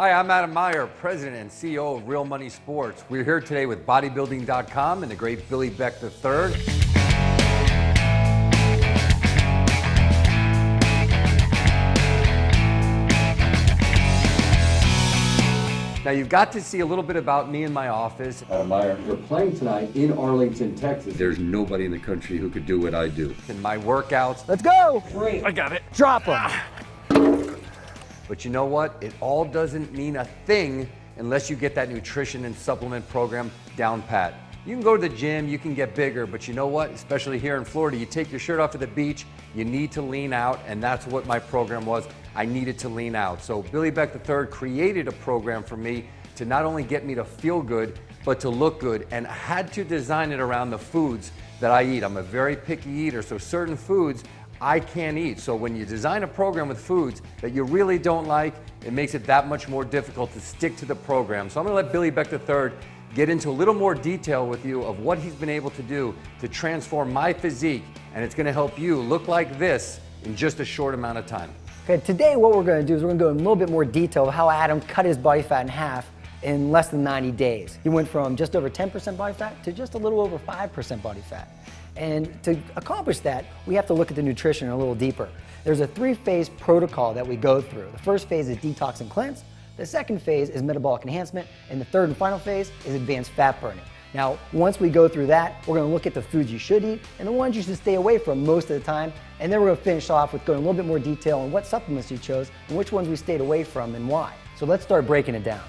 Hi, I'm Adam Meyer, President and CEO of Real Money Sports. We're here today with bodybuilding.com and the great Billy Beck III. Now you've got to see a little bit about me in my office. Adam Meyer, we're playing tonight in Arlington, Texas. There's nobody in the country who could do what I do. In my workouts. Let's go! Great. I got it. Drop them. But you know what? It all doesn't mean a thing unless you get that nutrition and supplement program down pat. You can go to the gym, you can get bigger, but you know what? Especially here in Florida, you take your shirt off at the beach, you need to lean out, and that's what my program was. I needed to lean out. So Billy Beck III created a program for me to not only get me to feel good, but to look good, and I had to design it around the foods that I eat. I'm a very picky eater, so certain foods I can't eat. So when you design a program with foods that you really don't like, it makes it that much more difficult to stick to the program. So I'm gonna let Billy Beck III get into a little more detail with you of what he's been able to do to transform my physique, and it's gonna help you look like this in just a short amount of time. Okay, today what we're gonna do is we're gonna go in a little bit more detail of how Adam cut his body fat in half in less than 90 days. He went from just over 10% body fat to just a little over 5% body fat. And to accomplish that, we have to look at the nutrition a little deeper. There's a 3-phase protocol that we go through. The first phase is detox and cleanse. The second phase is metabolic enhancement. And the third and final phase is advanced fat burning. Now, once we go through that, we're gonna look at the foods you should eat and the ones you should stay away from most of the time. And then we're gonna finish off with going a little bit more detail on what supplements you chose and which ones we stayed away from and why. So let's start breaking it down.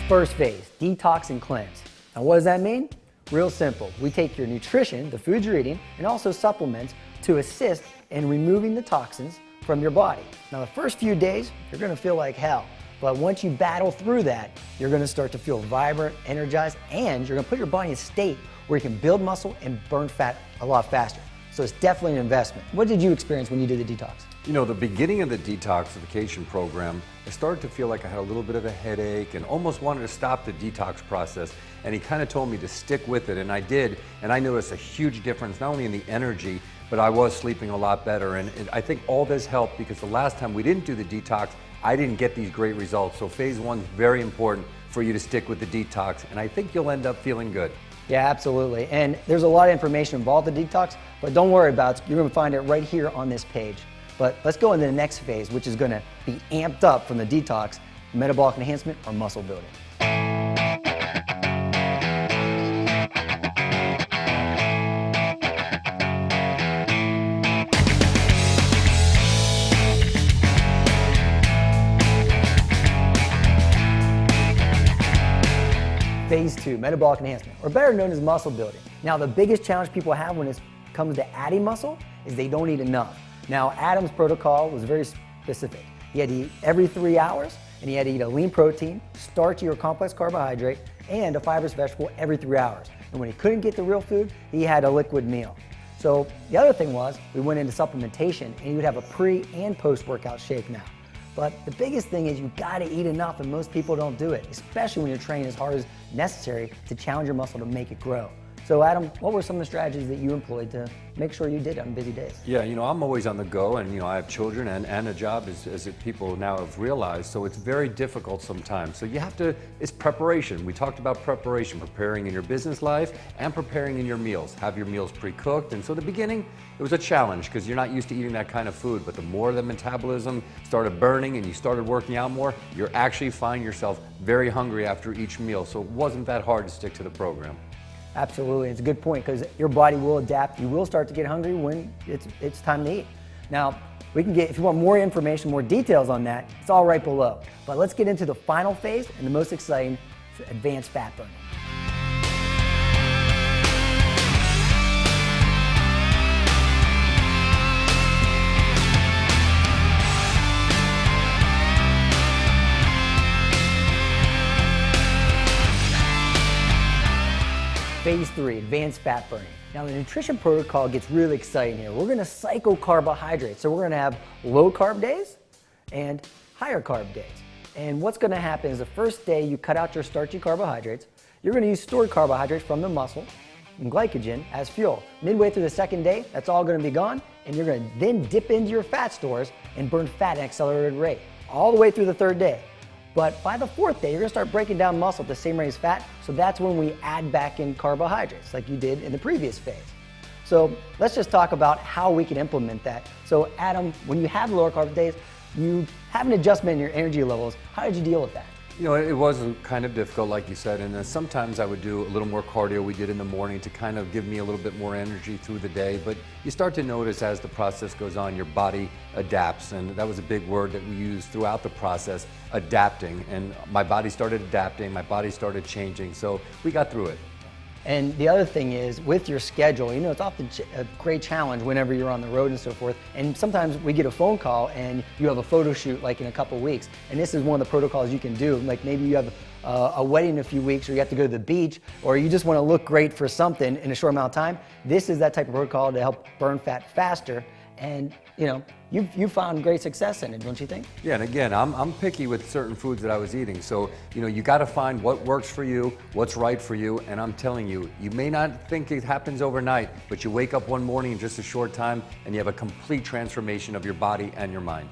First phase, detox and cleanse. Now what does that mean? Real simple. We take your nutrition, the foods you're eating, and also supplements to assist in removing the toxins from your body. Now the first few days, you're gonna feel like hell. But once you battle through that, you're gonna start to feel vibrant, energized, and you're gonna put your body in a state where you can build muscle and burn fat a lot faster. So it's definitely an investment. What did you experience when you did the detox? You know, the beginning of the detoxification program, I started to feel like I had a little bit of a headache and almost wanted to stop the detox process. And he kind of told me to stick with it, and I did. And I noticed a huge difference, not only in the energy, but I was sleeping a lot better. And I think all this helped because the last time we didn't do the detox, I didn't get these great results. So phase 1 is very important for you to stick with the detox. And I think you'll end up feeling good. Yeah, absolutely. And there's a lot of information involved in detox, but don't worry about it. You're gonna find it right here on this page. But let's go into the next phase, which is gonna be amped up from the detox, metabolic enhancement or muscle building. Phase 2, metabolic enhancement, or better known as muscle building. Now, the biggest challenge people have when it comes to adding muscle is they don't eat enough. Now, Adam's protocol was very specific. He had to eat every 3 hours, and he had to eat a lean protein, starchy or complex carbohydrate, and a fibrous vegetable every 3 hours. And when he couldn't get the real food, he had a liquid meal. So the other thing was, we went into supplementation, and he would have a pre and post-workout shake now. But the biggest thing is you gotta eat enough, and most people don't do it, especially when you're training as hard as necessary to challenge your muscle to make it grow. So Adam, what were some of the strategies that you employed to make sure you did on busy days? Yeah, you know, I'm always on the go, and you know, I have children and a job, as people now have realized, so it's very difficult sometimes. So you have to, it's preparation. We talked about preparation, preparing in your business life and preparing in your meals. Have your meals pre-cooked, and so at the beginning, it was a challenge because you're not used to eating that kind of food, but the more the metabolism started burning and you started working out more, you're actually find yourself very hungry after each meal, so it wasn't that hard to stick to the program. Absolutely, it's a good point because your body will adapt. You will start to get hungry when it's time to eat. Now, we can get, if you want more information, more details on that, it's all right below. But let's get into the final phase and the most exciting, advanced fat burning. Phase 3, advanced fat burning. Now the nutrition protocol gets really exciting here. We're gonna cycle carbohydrates. So we're gonna have low carb days and higher carb days. And what's going to happen is the first day you cut out your starchy carbohydrates, you're going to use stored carbohydrates from the muscle and glycogen as fuel. Midway through the second day, that's all going to be gone, and you're going to then dip into your fat stores and burn fat at an accelerated rate all the way through the third day. But by the fourth day, you're going to start breaking down muscle at the same rate as fat, so that's when we add back in carbohydrates like you did in the previous phase. So let's just talk about how we can implement that. So Adam, when you have lower carb days, you have an adjustment in your energy levels. How did you deal with that? You know, it was kind of difficult, like you said, and sometimes I would do a little more cardio we did in the morning to kind of give me a little bit more energy through the day, but you start to notice as the process goes on, your body adapts, and that was a big word that we used throughout the process, adapting, and my body started adapting, my body started changing, so we got through it. And the other thing is, with your schedule, you know, it's often a great challenge whenever you're on the road and so forth. And sometimes we get a phone call and you have a photo shoot like in a couple weeks. And this is one of the protocols you can do. Like maybe you have a wedding in a few weeks, or you have to go to the beach, or you just want to look great for something in a short amount of time. This is that type of protocol to help burn fat faster. And you know, you've found great success in it, don't you think? Yeah, and again, I'm picky with certain foods that I was eating. So, you know, you got to find what works for you, what's right for you. And I'm telling you, you may not think it happens overnight, but you wake up one morning in just a short time and you have a complete transformation of your body and your mind.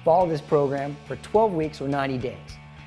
Follow this program for 12 weeks or 90 days.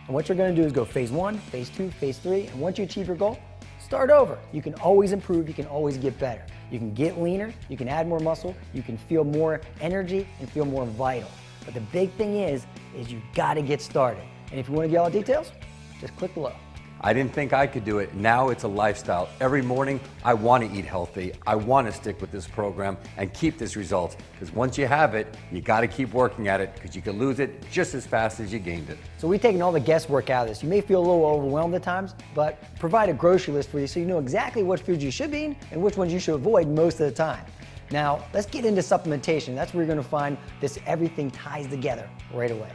And what you're going to do is go phase 1, phase 2, phase 3, and once you achieve your goal, start over. You can always improve, you can always get better. You can get leaner, you can add more muscle, you can feel more energy and feel more vital. But the big thing is you gotta get started. And if you wanna get all the details, just click below. I didn't think I could do it. Now it's a lifestyle. Every morning, I want to eat healthy. I want to stick with this program and keep this result. Because once you have it, you got to keep working at it, because you can lose it just as fast as you gained it. So we've taken all the guesswork out of this. You may feel a little overwhelmed at times, but provide a grocery list for you so you know exactly what foods you should be eating and which ones you should avoid most of the time. Now, let's get into supplementation. That's where you're going to find this everything ties together right away.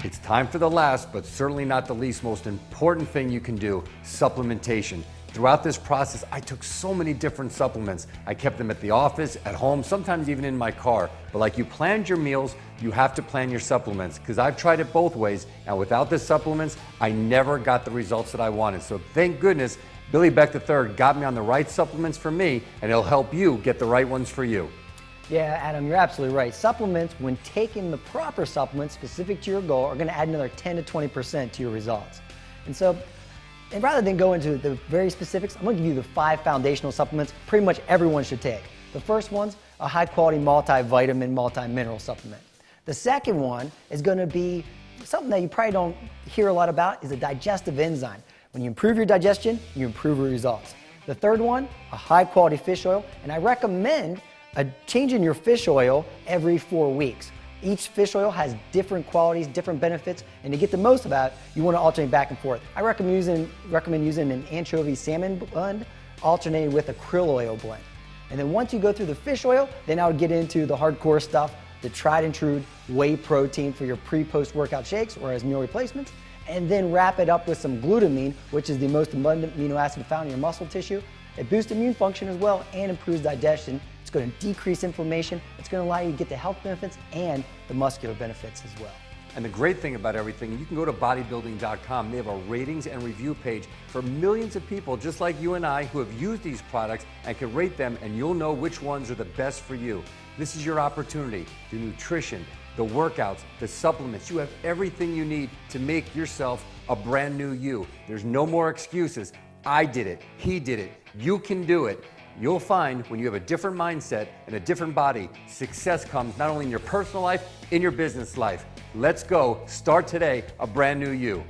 It's time for the last, but certainly not the least most important thing you can do, supplementation. Throughout this process, I took so many different supplements. I kept them at the office, at home, sometimes even in my car. But like you planned your meals, you have to plan your supplements, because I've tried it both ways, and without the supplements, I never got the results that I wanted. So thank goodness Billy Beck III got me on the right supplements for me, and it'll help you get the right ones for you. Yeah, Adam, you're absolutely right. Supplements, when taking the proper supplements specific to your goal, are going to add another 10 to 20% to your results. And rather than go into the very specifics, I'm going to give you the 5 foundational supplements pretty much everyone should take. The first one's a high-quality multivitamin, multi-mineral supplement. The second one is going to be something that you probably don't hear a lot about, is a digestive enzyme. When you improve your digestion, you improve your results. The third one, a high-quality fish oil, and I recommend changing your fish oil every 4 weeks. Each fish oil has different qualities, different benefits, and to get the most of that, you want to alternate back and forth. I recommend using an anchovy salmon blend alternated with a krill oil blend. And then once you go through the fish oil, then I would get into the hardcore stuff, the tried and true whey protein for your pre-post workout shakes or as meal replacements, and then wrap it up with some glutamine, which is the most abundant amino acid found in your muscle tissue. It boosts immune function as well and improves digestion. It's going to decrease inflammation. It's going to allow you to get the health benefits and the muscular benefits as well. And the great thing about everything, you can go to bodybuilding.com. They have a ratings and review page for millions of people just like you and I who have used these products and can rate them, and you'll know which ones are the best for you. This is your opportunity. The nutrition, the workouts, the supplements. You have everything you need to make yourself a brand new you. There's no more excuses. I did it. He did it. You can do it. You'll find when you have a different mindset and a different body, success comes not only in your personal life, in your business life. Let's go. Start today a brand new you.